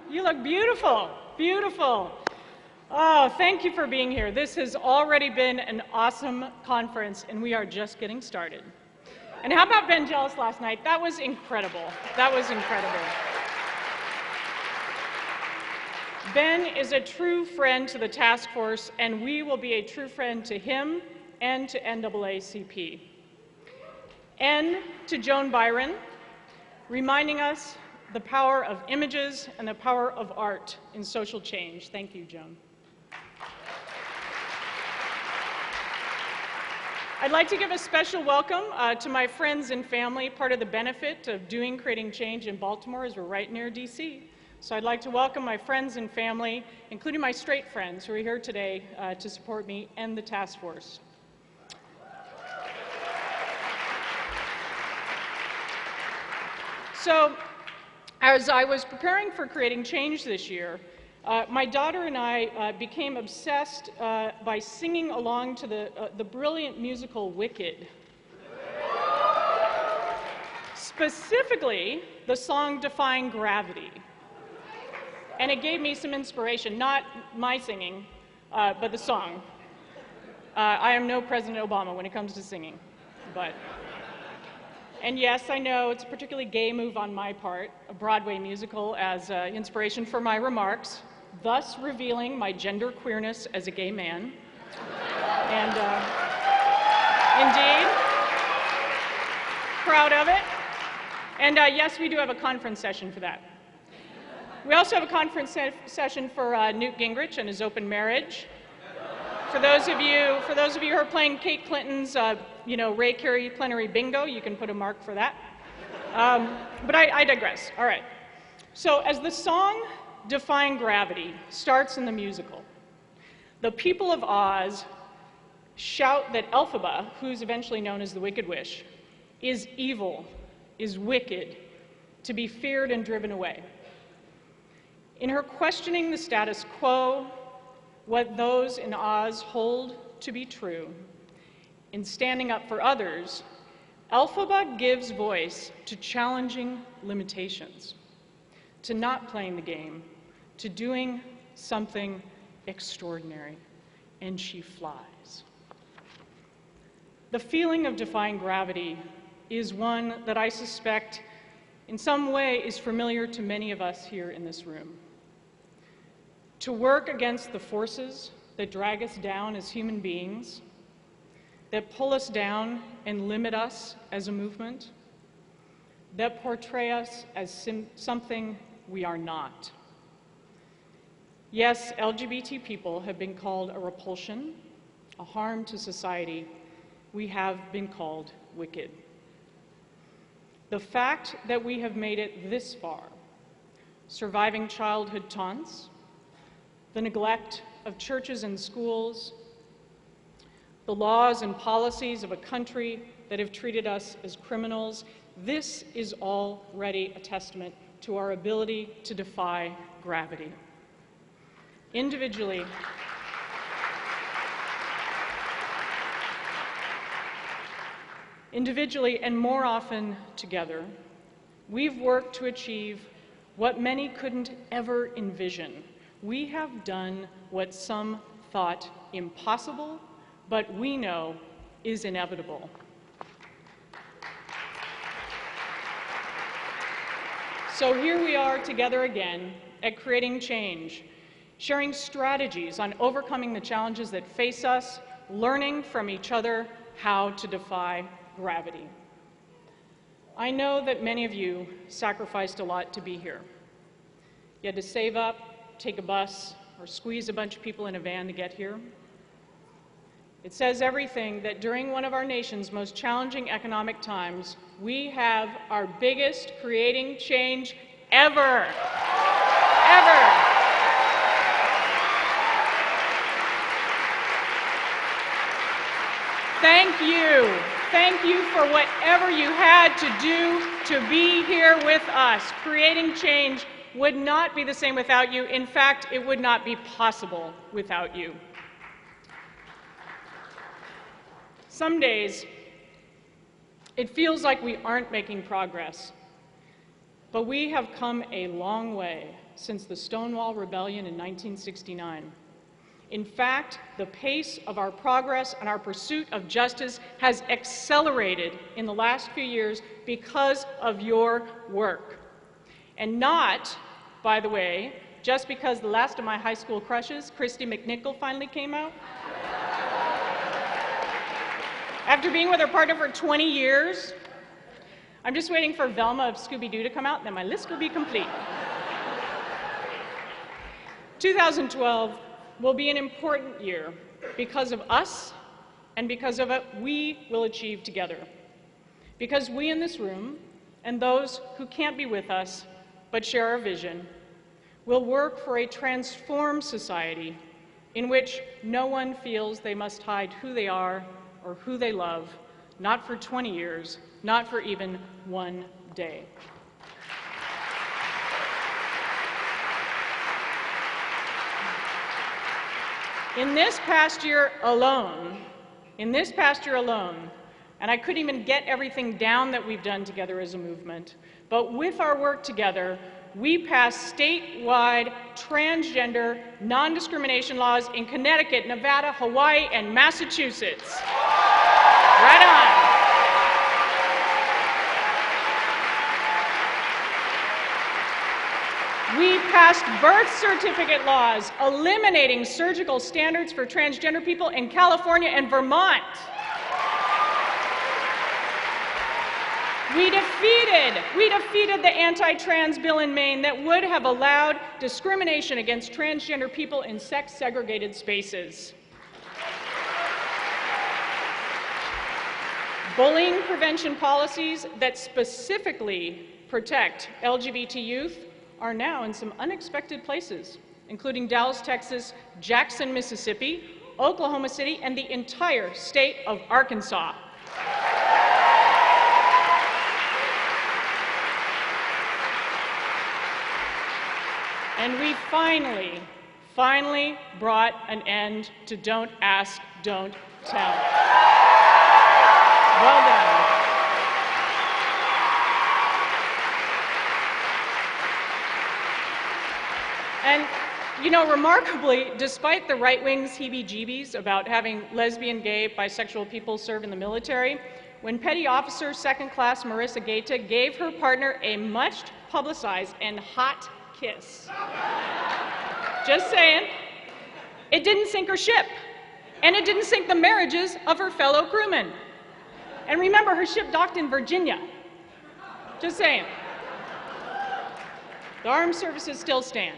You look beautiful, beautiful. Oh, thank you for being here. This has already been an awesome conference, and we are just getting started. And how about Ben Jealous last night? That was incredible. That was incredible. Ben is a true friend to the task force, and we will be a true friend to him and to NAACP. And to Joan Byron, reminding us the power of images and the power of art in social change. Thank you, Joan. I'd like to give a special welcome to my friends and family. Part of the benefit of creating change in Baltimore is we're right near DC. So I'd like to welcome my friends and family, including my straight friends who are here today to support me and the task force. So, as I was preparing for creating change this year, my daughter and I became obsessed by singing along to the brilliant musical Wicked. Specifically, the song Defying Gravity. And it gave me some inspiration, not my singing, but the song. I am no President Obama when it comes to singing, but. And yes, I know it's a particularly gay move on my part, a Broadway musical as inspiration for my remarks, thus revealing my gender queerness as a gay man. And indeed, proud of it. And yes, we do have a conference session for that. We also have a conference session for Newt Gingrich and his open marriage. For those of you who are playing Kate Clinton's, Ray Carey plenary bingo, you can put a mark for that. But I digress. All right. So as the song Defying Gravity starts in the musical, the people of Oz shout that Elphaba, who's eventually known as the Wicked Witch, is evil, is wicked, to be feared and driven away. In her questioning the status quo, what those in Oz hold to be true, in standing up for others, Elphaba gives voice to challenging limitations, to not playing the game, to doing something extraordinary, and she flies. The feeling of defying gravity is one that I suspect in some way is familiar to many of us here in this room. To work against the forces that drag us down as human beings, that pull us down and limit us as a movement, that portray us as something we are not. Yes, LGBT people have been called a repulsion, a harm to society. We have been called wicked. The fact that we have made it this far, surviving childhood taunts, the neglect of churches and schools, the laws and policies of a country that have treated us as criminals, this is already a testament to our ability to defy gravity. Individually, and more often together, we've worked to achieve what many couldn't ever envision. We have done what some thought impossible, but we know is inevitable. So here we are together again at Creating Change, sharing strategies on overcoming the challenges that face us, learning from each other how to defy gravity. I know that many of you sacrificed a lot to be here. You had to save up, take a bus, or squeeze a bunch of people in a van to get here. It says everything that during one of our nation's most challenging economic times, we have our biggest creating change ever. Ever. Thank you. Thank you for whatever you had to do to be here with us. Creating change would not be the same without you. In fact, it would not be possible without you. Some days, it feels like we aren't making progress, but we have come a long way since the Stonewall Rebellion in 1969. In fact, the pace of our progress and our pursuit of justice has accelerated in the last few years because of your work. And not, by the way, just because the last of my high school crushes, Christy McNichol, finally came out. After being with her partner for 20 years, I'm just waiting for Velma of Scooby-Doo to come out, and then my list will be complete. 2012 will be an important year because of us and because of what we will achieve together. Because we in this room, and those who can't be with us but share our vision, will work for a transformed society in which no one feels they must hide who they are or who they love, not for 20 years, not for even one day. In this past year alone, and I couldn't even get everything down that we've done together as a movement, but with our work together, we passed statewide transgender non-discrimination laws in Connecticut, Nevada, Hawaii, and Massachusetts. Right on. We passed birth certificate laws, eliminating surgical standards for transgender people in California and Vermont. We defeated the anti-trans bill in Maine that would have allowed discrimination against transgender people in sex-segregated spaces. Bullying prevention policies that specifically protect LGBT youth are now in some unexpected places, including Dallas, Texas, Jackson, Mississippi, Oklahoma City, and the entire state of Arkansas. And we finally brought an end to Don't Ask, Don't Tell. Well done. And, you know, remarkably, despite the right wing's heebie-jeebies about having lesbian, gay, bisexual people serve in the military, when Petty Officer Second Class Marissa Gaeta gave her partner a much publicized and hot kiss. Just saying, it didn't sink her ship, and it didn't sink the marriages of her fellow crewmen. And remember, her ship docked in Virginia. Just saying. The armed services still stand.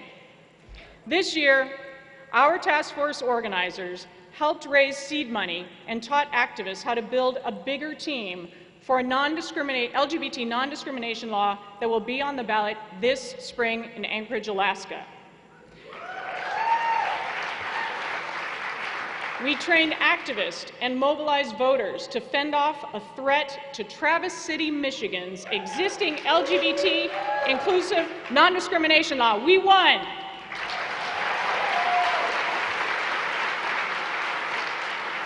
This year, our task force organizers helped raise seed money and taught activists how to build a bigger team for a LGBT non-discrimination law that will be on the ballot this spring in Anchorage, Alaska. We trained activists and mobilized voters to fend off a threat to Traverse City, Michigan's existing LGBT inclusive non-discrimination law. We won.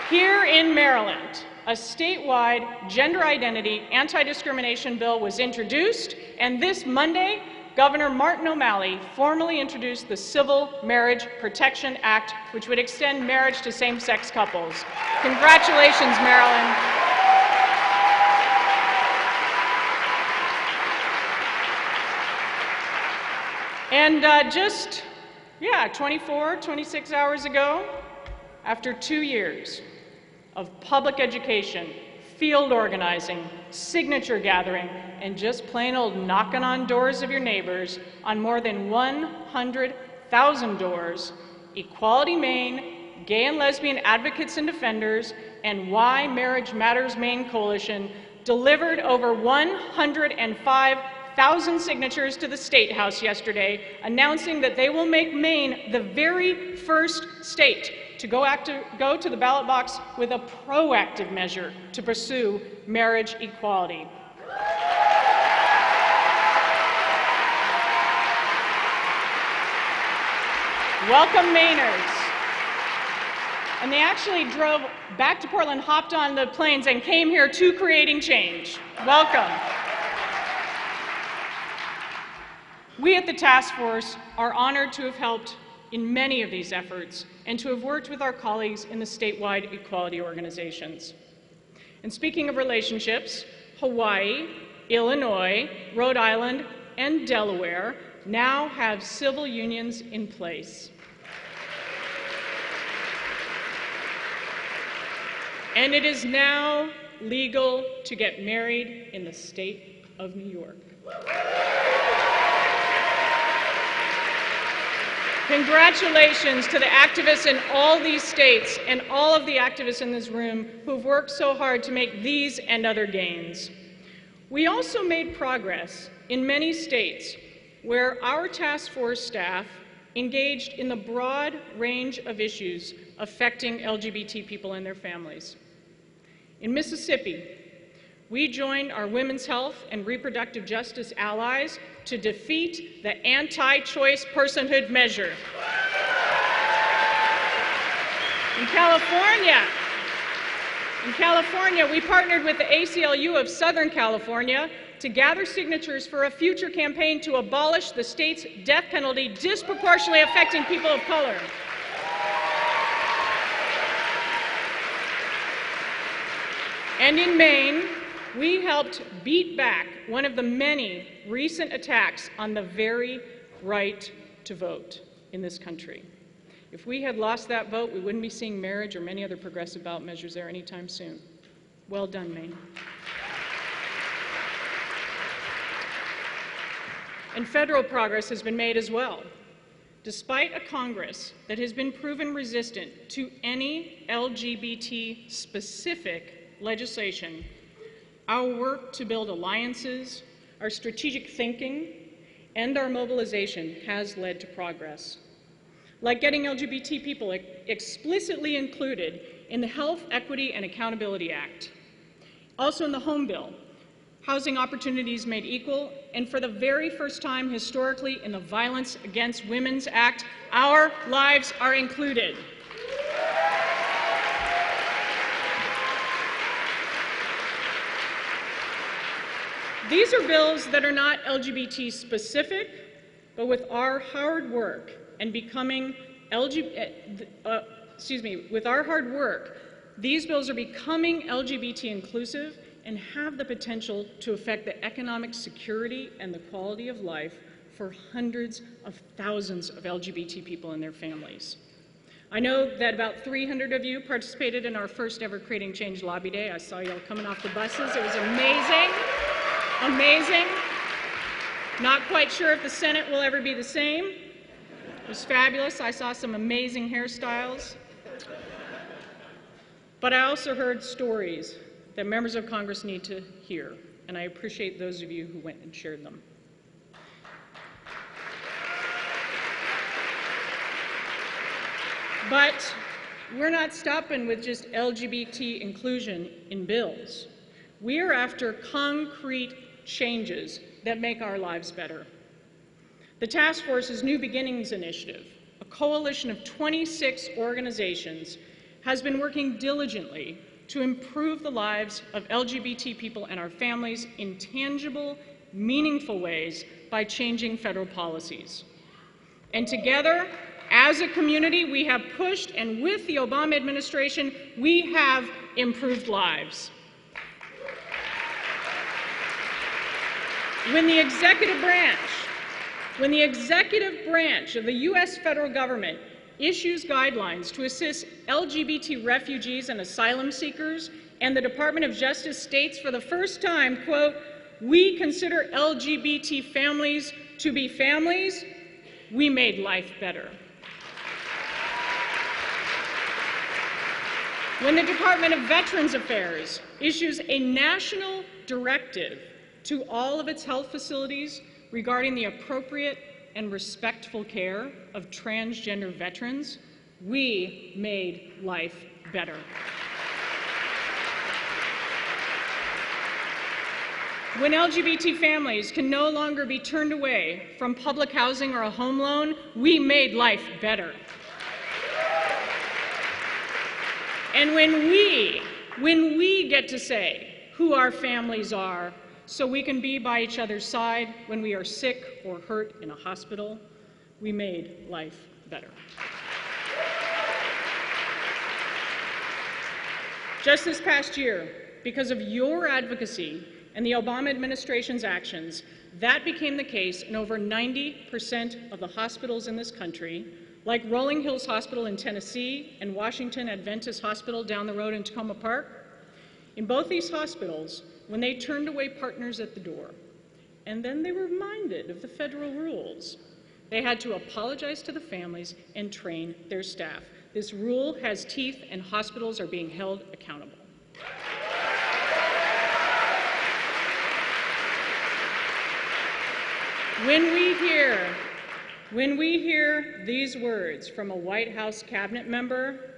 Here in Maryland, a statewide gender identity anti-discrimination bill was introduced, and this Monday, Governor Martin O'Malley formally introduced the Civil Marriage Protection Act, which would extend marriage to same-sex couples. Congratulations, Maryland. And just 26 hours ago, after 2 years of public education, field organizing, signature gathering, and just plain old knocking on doors of your neighbors on more than 100,000 doors, Equality Maine, Gay and Lesbian Advocates and Defenders, and Why Marriage Matters Maine Coalition delivered over 105,000 signatures to the State House yesterday, announcing that they will make Maine the very first state to go to the ballot box with a proactive measure to pursue marriage equality. Welcome, Mainers. And they actually drove back to Portland, hopped on the planes, and came here to creating change. Welcome. We at the task force are honored to have helped in many of these efforts and to have worked with our colleagues in the statewide equality organizations. And speaking of relationships, Hawaii, Illinois, Rhode Island, and Delaware now have civil unions in place. And it is now legal to get married in the state of New York. Congratulations to the activists in all these states and all of the activists in this room who've worked so hard to make these and other gains. We also made progress in many states where our task force staff engaged in the broad range of issues affecting LGBT people and their families. In Mississippi, we joined our women's health and reproductive justice allies to defeat the anti-choice personhood measure. In California, we partnered with the ACLU of Southern California to gather signatures for a future campaign to abolish the state's death penalty disproportionately affecting people of color. And in Maine, we helped beat back one of the many recent attacks on the very right to vote in this country. If we had lost that vote, we wouldn't be seeing marriage or many other progressive ballot measures there anytime soon. Well done, Maine. And federal progress has been made as well. Despite a Congress that has been proven resistant to any LGBT-specific legislation, our work to build alliances, our strategic thinking, and our mobilization has led to progress. Like getting LGBT people explicitly included in the Health, Equity, and Accountability Act. Also in the Home Bill, housing opportunities made equal, and for the very first time historically in the Violence Against Women's Act, our lives are included. These are bills that are not LGBT specific, but with our hard work and becoming with our hard work, these bills are becoming LGBT inclusive and have the potential to affect the economic security and the quality of life for hundreds of thousands of LGBT people and their families. I know that about 300 of you participated in our first ever Creating Change Lobby Day. I saw y'all coming off the buses. It was amazing. Amazing. Not quite sure if the Senate will ever be the same. It was fabulous. I saw some amazing hairstyles. But I also heard stories that members of Congress need to hear, and I appreciate those of you who went and shared them. But we're not stopping with just LGBT inclusion in bills. We are after concrete changes that make our lives better. The task force's New Beginnings initiative, a coalition of 26 organizations, has been working diligently to improve the lives of LGBT people and our families in tangible, meaningful ways by changing federal policies. And together, as a community, we have pushed, and with the Obama administration, we have improved lives. When the executive branch of the U.S. federal government issues guidelines to assist LGBT refugees and asylum seekers, and the Department of Justice states for the first time, quote, "We consider LGBT families to be families," we made life better. When the Department of Veterans Affairs issues a national directive to all of its health facilities regarding the appropriate and respectful care of transgender veterans, we made life better. When LGBT families can no longer be turned away from public housing or a home loan, we made life better. And when we get to say who our families are, so we can be by each other's side when we are sick or hurt in a hospital. We made life better. Just this past year, because of your advocacy and the Obama administration's actions, that became the case in over 90% of the hospitals in this country, like Rolling Hills Hospital in Tennessee and Washington Adventist Hospital down the road in Tacoma Park. In both these hospitals, when they turned away partners at the door, and then they were reminded of the federal rules, they had to apologize to the families and train their staff. This rule has teeth, and hospitals are being held accountable. When we hear these words from a White House cabinet member,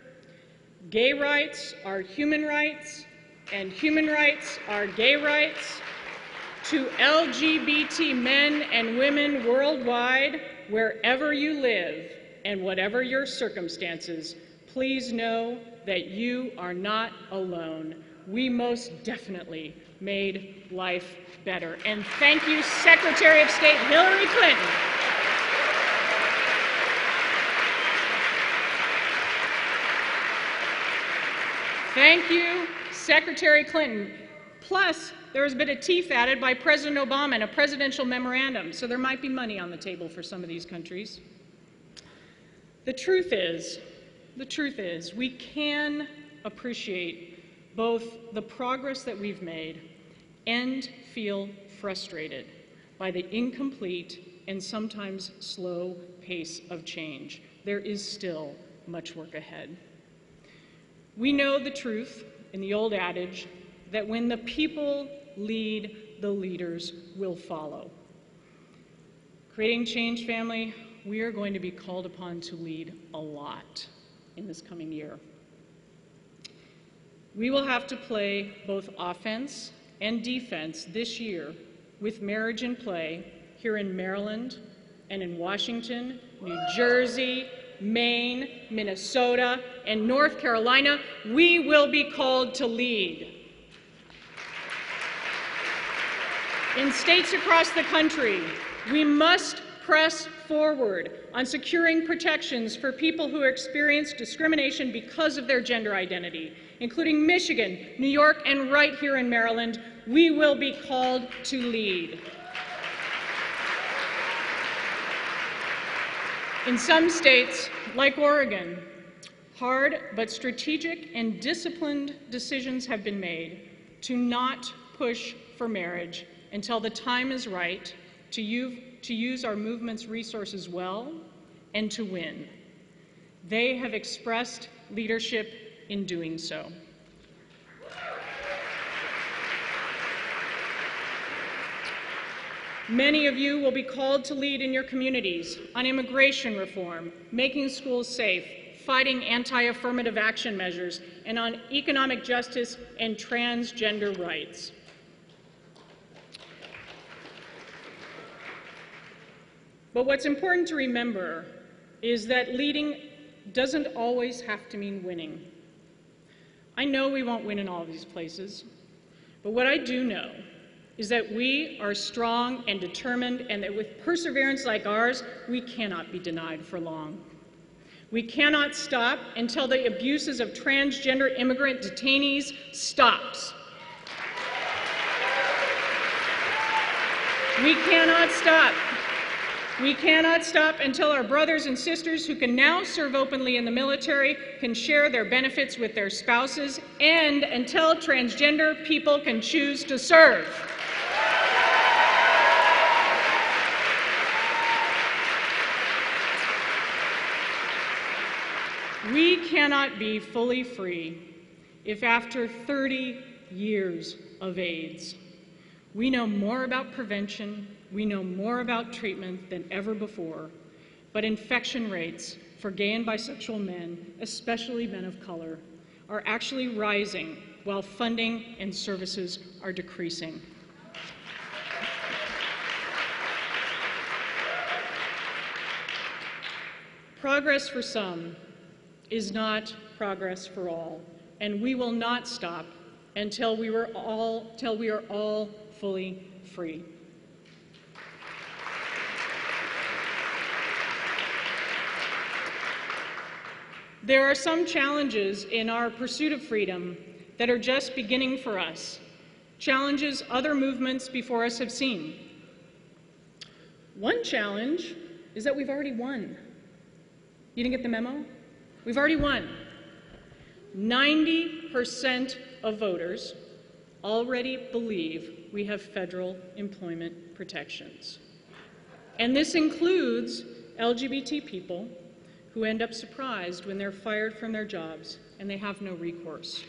gay rights are human rights, and human rights are gay rights, to LGBT men and women worldwide, wherever you live and whatever your circumstances, please know that you are not alone. We most definitely made life better. And thank you, Secretary of State Hillary Clinton. Thank you, Secretary Clinton. Plus, there was a bit of teeth added by President Obama in a presidential memorandum, so there might be money on the table for some of these countries. The truth is, we can appreciate both the progress that we've made and feel frustrated by the incomplete and sometimes slow pace of change. There is still much work ahead. We know the truth in the old adage that when the people lead, the leaders will follow. Creating Change family, we are going to be called upon to lead a lot in this coming year. We will have to play both offense and defense this year with marriage in play here in Maryland and in Washington, New Jersey, Maine, Minnesota, and North Carolina. We will be called to lead. In states across the country, we must press forward on securing protections for people who experience discrimination because of their gender identity, including Michigan, New York, and right here in Maryland. We will be called to lead. In some states, like Oregon, hard but strategic and disciplined decisions have been made to not push for marriage until the time is right to use our movement's resources well and to win. They have expressed leadership in doing so. Many of you will be called to lead in your communities on immigration reform, making schools safe, fighting anti-affirmative action measures, and on economic justice and transgender rights. But what's important to remember is that leading doesn't always have to mean winning. I know we won't win in all of these places, but what I do know is that we are strong and determined, and that with perseverance like ours, we cannot be denied for long. We cannot stop until the abuses of transgender immigrant detainees stops. We cannot stop. We cannot stop until our brothers and sisters who can now serve openly in the military can share their benefits with their spouses, and until transgender people can choose to serve. We cannot be fully free if after 30 years of AIDS, we know more about prevention, we know more about treatment than ever before, but infection rates for gay and bisexual men, especially men of color, are actually rising while funding and services are decreasing. Progress for some is not progress for all, and we will not stop until we are all fully free. There are some challenges in our pursuit of freedom that are just beginning for us, challenges other movements before us have seen. One challenge is that we've already won. You didn't get the memo? We've already won. 90% of voters already believe we have federal employment protections. And this includes LGBT people who end up surprised when they're fired from their jobs and they have no recourse.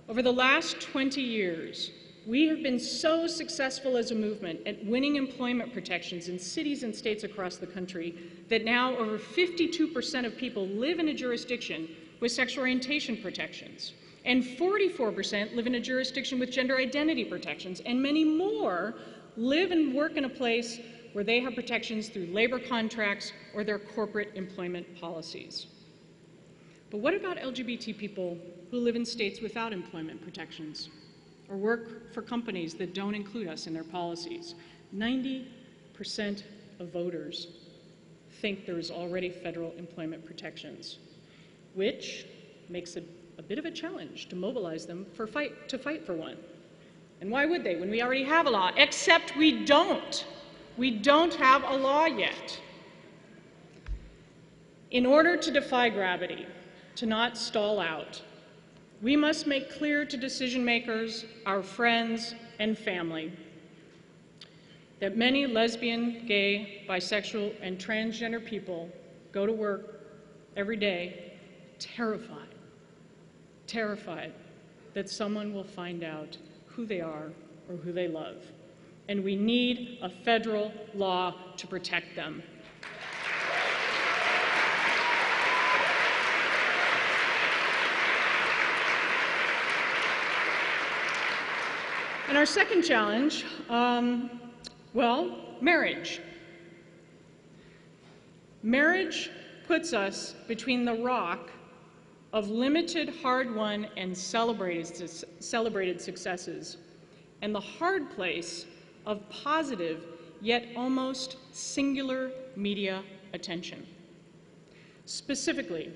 Over the last 20 years, we have been so successful as a movement at winning employment protections in cities and states across the country that now over 52% of people live in a jurisdiction with sexual orientation protections, and 44% live in a jurisdiction with gender identity protections, and many more live and work in a place where they have protections through labor contracts or their corporate employment policies. But what about LGBT people who live in states without employment protections or work for companies that don't include us in their policies? 90% of voters think there is already federal employment protections, which makes it a bit of a challenge to mobilize them to fight for one. And why would they when we already have a law? Except we don't. We don't have a law yet. In order to defy gravity, to not stall out, we must make clear to decision makers, our friends, and family that many lesbian, gay, bisexual, and transgender people go to work every day terrified that someone will find out who they are or who they love. And we need a federal law to protect them. And our second challenge, marriage. Marriage puts us between the rock of limited, hard-won, and celebrated successes and the hard place of positive, yet almost singular media attention. Specifically,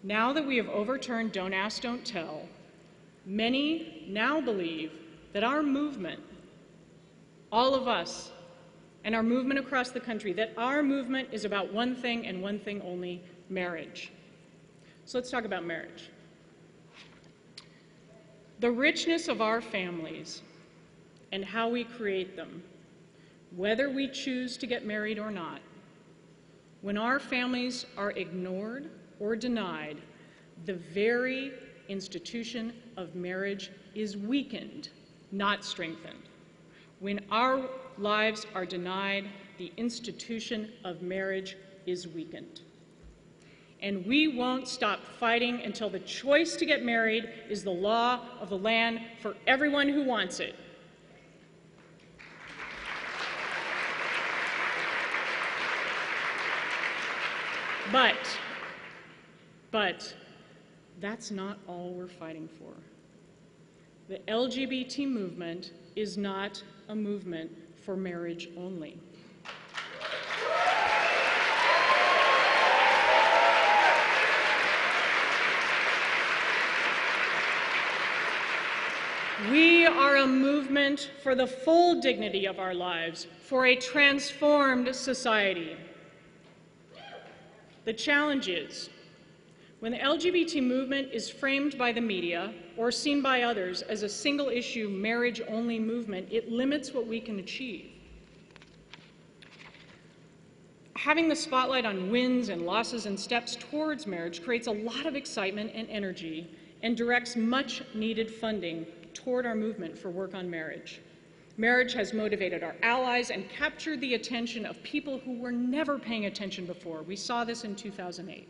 now that we have overturned Don't Ask, Don't Tell, many now believe that our movement, all of us, and our movement across the country, that our movement is about one thing and one thing only: marriage. So let's talk about marriage. The richness of our families and how we create them, whether we choose to get married or not, when our families are ignored or denied, the very institution of marriage is weakened, not strengthened. When our lives are denied, the institution of marriage is weakened. And we won't stop fighting until the choice to get married is the law of the land for everyone who wants it. But that's not all we're fighting for. The LGBT movement is not a movement for marriage only. We are a movement for the full dignity of our lives, for a transformed society. The challenge is, when the LGBT movement is framed by the media or seen by others as a single-issue, marriage-only movement, it limits what we can achieve. Having the spotlight on wins and losses and steps towards marriage creates a lot of excitement and energy and directs much-needed funding toward our movement for work on marriage. Marriage has motivated our allies and captured the attention of people who were never paying attention before. We saw this in 2008.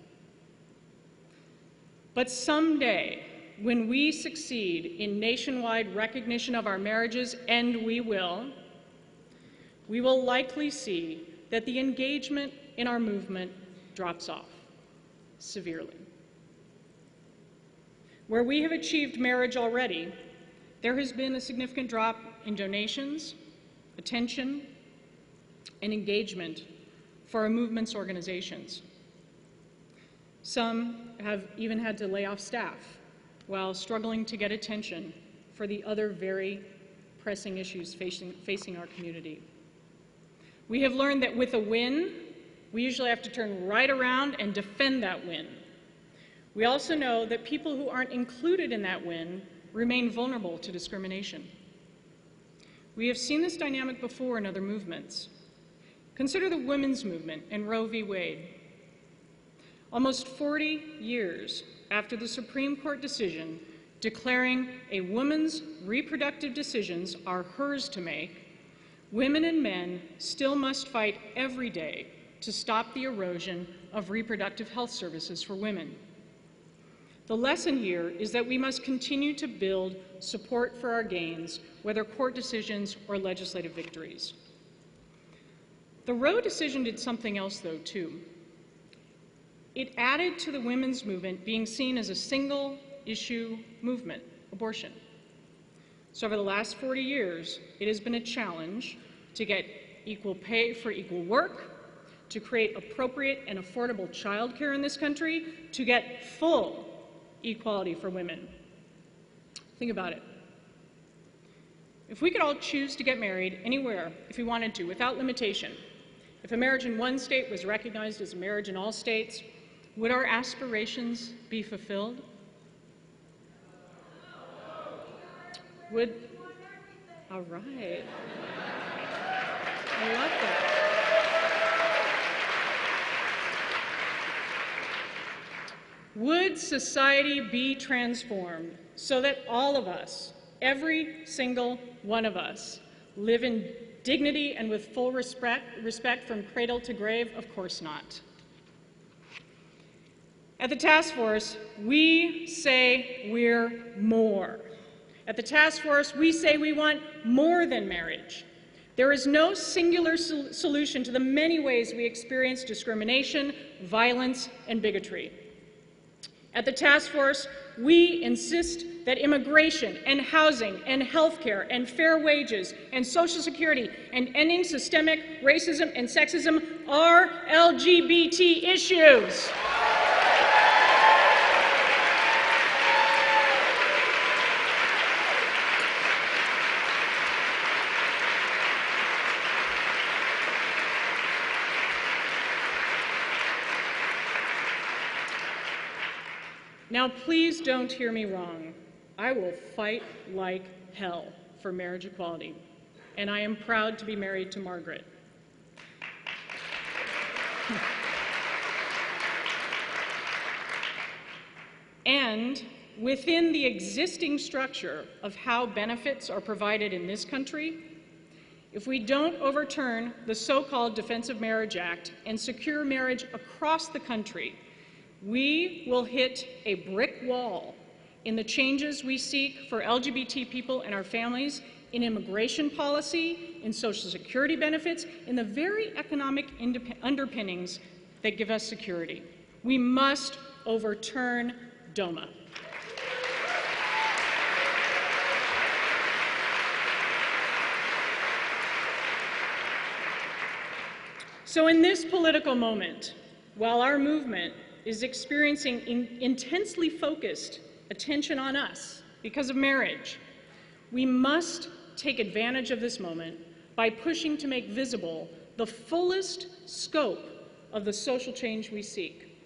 But someday, when we succeed in nationwide recognition of our marriages, and we will likely see that the engagement in our movement drops off severely. Where we have achieved marriage already, There has been a significant drop in donations, attention, and engagement for our movement's organizations. Some have even had to lay off staff while struggling to get attention for the other very pressing issues facing our community. We have learned that with a win, we usually have to turn right around and defend that win. We also know that people who aren't included in that win remain vulnerable to discrimination. We have seen this dynamic before in other movements. Consider the women's movement and Roe v. Wade. Almost 40 years after the Supreme Court decision declaring a woman's reproductive decisions are hers to make, women and men still must fight every day to stop the erosion of reproductive health services for women. The lesson here is that we must continue to build support for our gains, whether court decisions or legislative victories. The Roe decision did something else, though, too. It added to the women's movement being seen as a single-issue movement, abortion. So over the last 40 years, it has been a challenge to get equal pay for equal work, to create appropriate and affordable childcare in this country, to get full equality for women. Think about it. If we could all choose to get married anywhere if we wanted to, without limitation, if a marriage in one state was recognized as a marriage in all states, would our aspirations be fulfilled? Would, all right. I love that. Would society be transformed so that all of us, every single one of us, live in dignity and with full respect from cradle to grave? Of course not. At the task force, we say we're more. At the task force, we say we want more than marriage. There is no singular solution to the many ways we experience discrimination, violence, and bigotry. At the task force, we insist that immigration and housing and healthcare and fair wages and Social Security and ending systemic racism and sexism are LGBT issues. Now, please don't hear me wrong. I will fight like hell for marriage equality, and I am proud to be married to Margaret. And within the existing structure of how benefits are provided in this country, if we don't overturn the so-called Defense of Marriage Act and secure marriage across the country, we will hit a brick wall in the changes we seek for LGBT people and our families, in immigration policy, in Social Security benefits, in the very economic underpinnings that give us security. We must overturn DOMA. So in this political moment, while our movement is experiencing intensely focused attention on us because of marriage, we must take advantage of this moment by pushing to make visible the fullest scope of the social change we seek.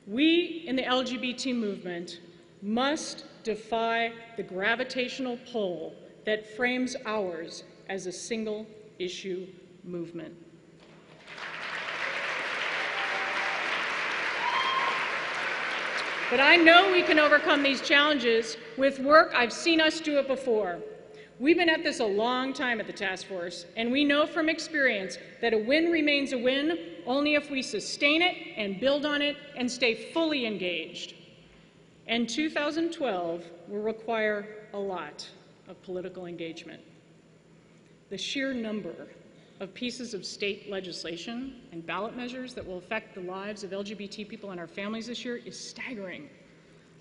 We in the LGBT movement must defy the gravitational pull that frames ours as a single-issue movement. But I know we can overcome these challenges with work. I've seen us do it before. We've been at this a long time at the task force, and we know from experience that a win remains a win only if we sustain it and build on it and stay fully engaged. And 2012 will require a lot of political engagement. The sheer number of pieces of state legislation and ballot measures that will affect the lives of LGBT people and our families this year is staggering.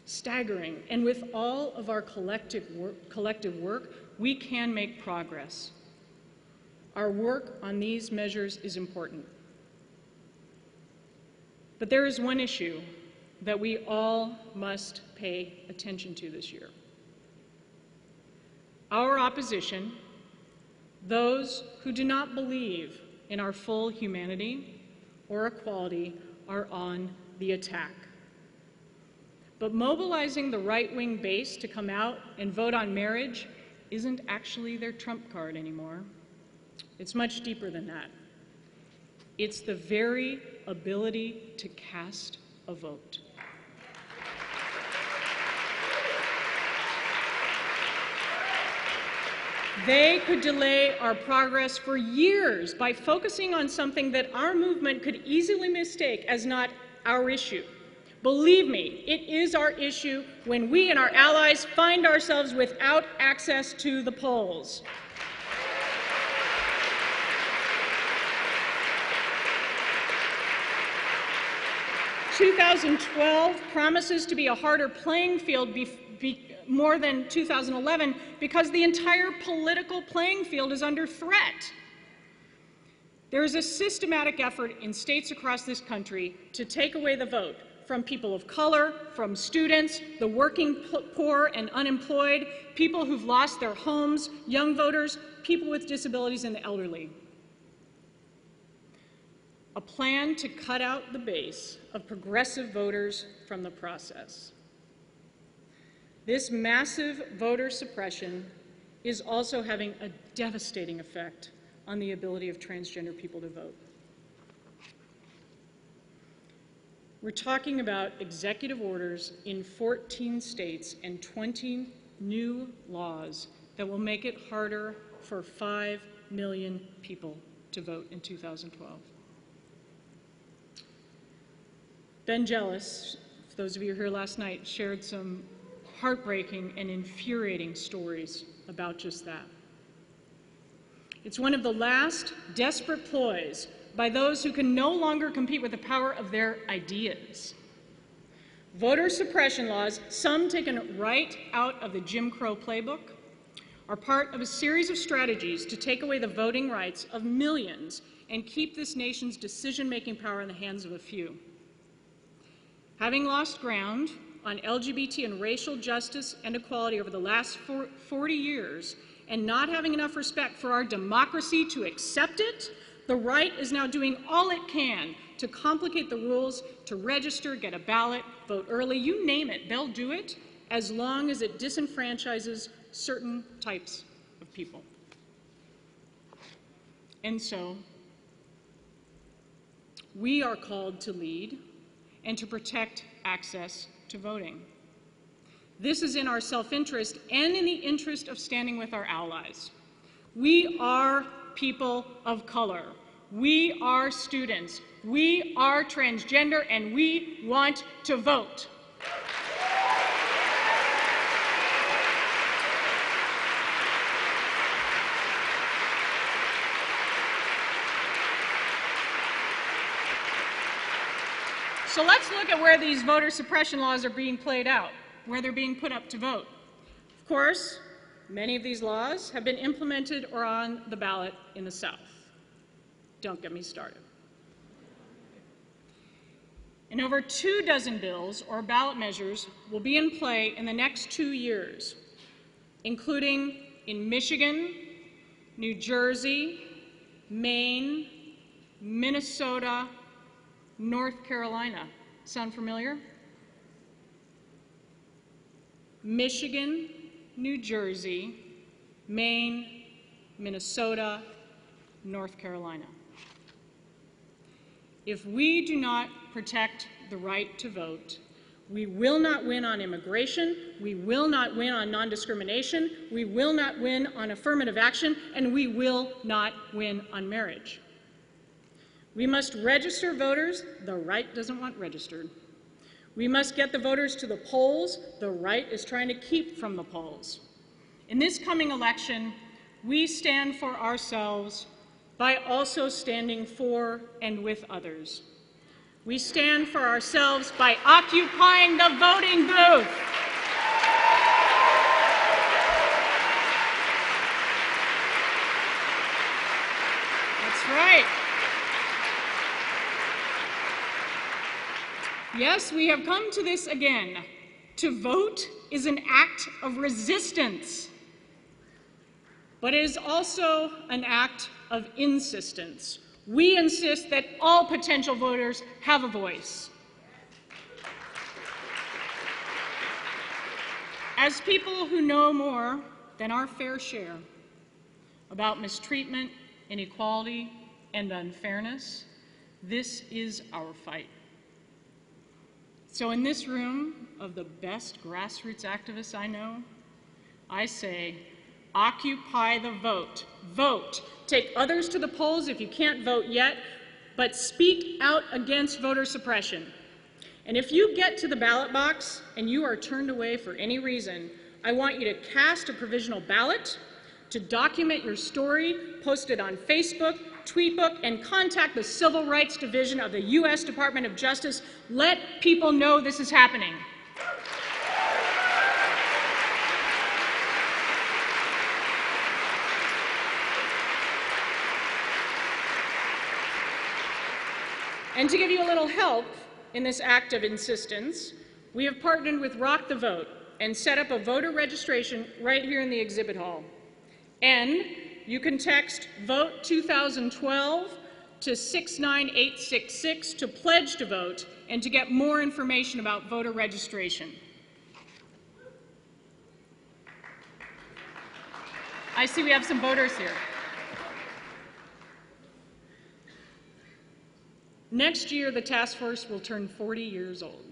Staggering. And with all of our collective work, we can make progress. Our work on these measures is important. But there is one issue that we all must pay attention to this year. Our opposition, those who do not believe in our full humanity or equality, are on the attack. But mobilizing the right-wing base to come out and vote on marriage isn't actually their trump card anymore. It's much deeper than that. It's the very ability to cast a vote. They could delay our progress for years by focusing on something that our movement could easily mistake as not our issue. Believe me, it is our issue when we and our allies find ourselves without access to the polls. "2012 promises to be a harder playing field more than 2011 because the entire political playing field is under threat." There is a systematic effort in states across this country to take away the vote from people of color, from students, the working poor and unemployed, people who've lost their homes, young voters, people with disabilities, and the elderly. A plan to cut out the base of progressive voters from the process. This massive voter suppression is also having a devastating effect on the ability of transgender people to vote. We're talking about executive orders in 14 states and 20 new laws that will make it harder for 5 million people to vote in 2012. Ben Jealous, for those of you here last night, shared some heartbreaking and infuriating stories about just that. It's one of the last desperate ploys by those who can no longer compete with the power of their ideas. Voter suppression laws, some taken right out of the Jim Crow playbook, are part of a series of strategies to take away the voting rights of millions and keep this nation's decision-making power in the hands of a few. Having lost ground on LGBT and racial justice and equality over the last 40 years, and not having enough respect for our democracy to accept it, the right is now doing all it can to complicate the rules to register, get a ballot, vote early, you name it, they'll do it as long as it disenfranchises certain types of people. And so, we are called to lead and to protect access to voting. This is in our self-interest and in the interest of standing with our allies. We are people of color. We are students. We are transgender, and we want to vote. So let's look at where these voter suppression laws are being played out, where they're being put up to vote. Of course, many of these laws have been implemented or on the ballot in the South. Don't get me started. And over 24 bills or ballot measures will be in play in the next 2 years, including in Michigan, New Jersey, Maine, Minnesota, North Carolina. Sound familiar? Michigan, New Jersey, Maine, Minnesota, North Carolina. If we do not protect the right to vote, we will not win on immigration, we will not win on non-discrimination, we will not win on affirmative action, and we will not win on marriage. We must register voters. The right doesn't want registered. We must get the voters to the polls. The right is trying to keep from the polls. In this coming election, we stand for ourselves by also standing for and with others. We stand for ourselves by occupying the voting booth. That's right. Yes, we have come to this again. To vote is an act of resistance, but it is also an act of insistence. We insist that all potential voters have a voice. As people who know more than our fair share about mistreatment, inequality, and unfairness, this is our fight. So in this room of the best grassroots activists I know, I say, occupy the vote. Vote. Take others to the polls if you can't vote yet, but speak out against voter suppression. And if you get to the ballot box and you are turned away for any reason, I want you to cast a provisional ballot, to document your story, post it on Facebook, Tweetbook, and contact the Civil Rights Division of the U.S. Department of Justice. Let people know this is happening. And to give you a little help in this act of insistence, we have partnered with Rock the Vote and set up a voter registration right here in the exhibit hall. And you can text VOTE 2012 to 69866 to pledge to vote and to get more information about voter registration. I see we have some voters here. Next year, the task force will turn 40 years old.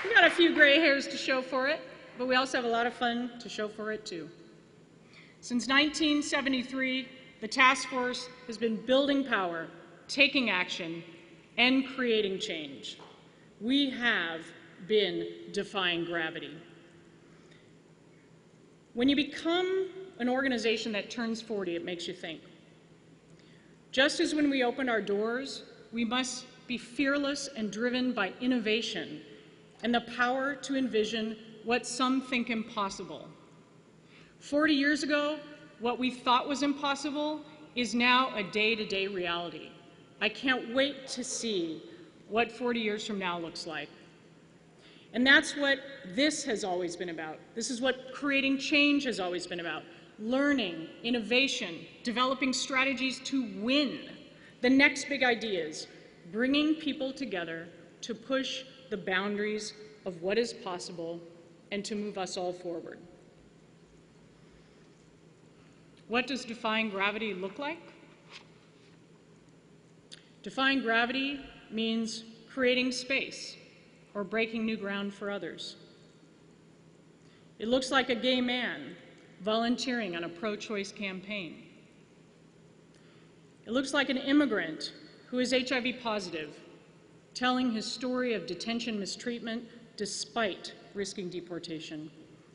We've got a few gray hairs to show for it, but we also have a lot of fun to show for it too. Since 1973, the task force has been building power, taking action, and creating change. We have been defying gravity. When you become an organization that turns 40, it makes you think. Just as when we open our doors, we must be fearless and driven by innovation and the power to envision what some think impossible. 40 years ago, what we thought was impossible is now a day-to-day reality. I can't wait to see what 40 years from now looks like. And that's what this has always been about. This is what creating change has always been about. Learning, innovation, developing strategies to win the next big ideas, bringing people together to push the boundaries of what is possible and to move us all forward. What does defying gravity look like? Defying gravity means creating space or breaking new ground for others. It looks like a gay man volunteering on a pro-choice campaign. It looks like an immigrant who is HIV positive, telling his story of detention mistreatment despite risking deportation,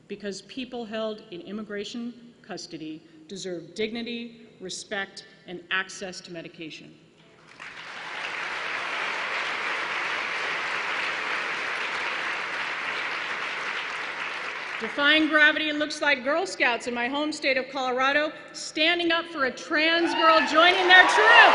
because people held in immigration custody deserve dignity, respect, and access to medication. Defying gravity looks like Girl Scouts in my home state of Colorado standing up for a trans girl joining their troop.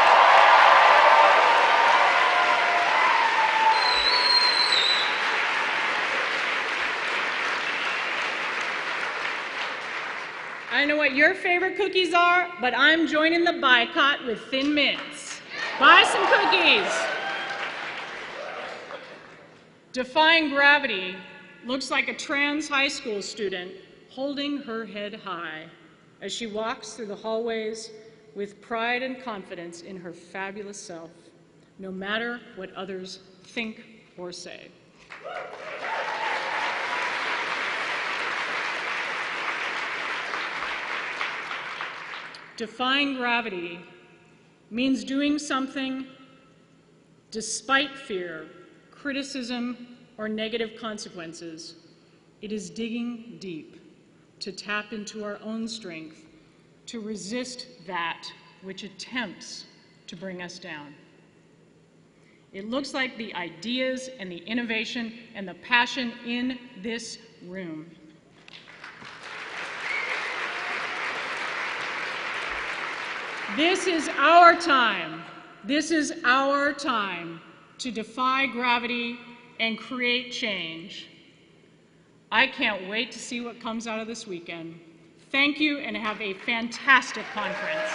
I don't know what your favorite cookies are, but I'm joining the boycott with Thin Mints. Buy some cookies. Defying gravity looks like a trans high school student holding her head high as she walks through the hallways with pride and confidence in her fabulous self, no matter what others think or say. Defying gravity means doing something despite fear, criticism, or negative consequences. It is digging deep to tap into our own strength, to resist that which attempts to bring us down. It looks like the ideas and the innovation and the passion in this room. This is our time. This is our time to defy gravity and create change. I can't wait to see what comes out of this weekend. Thank you and have a fantastic conference.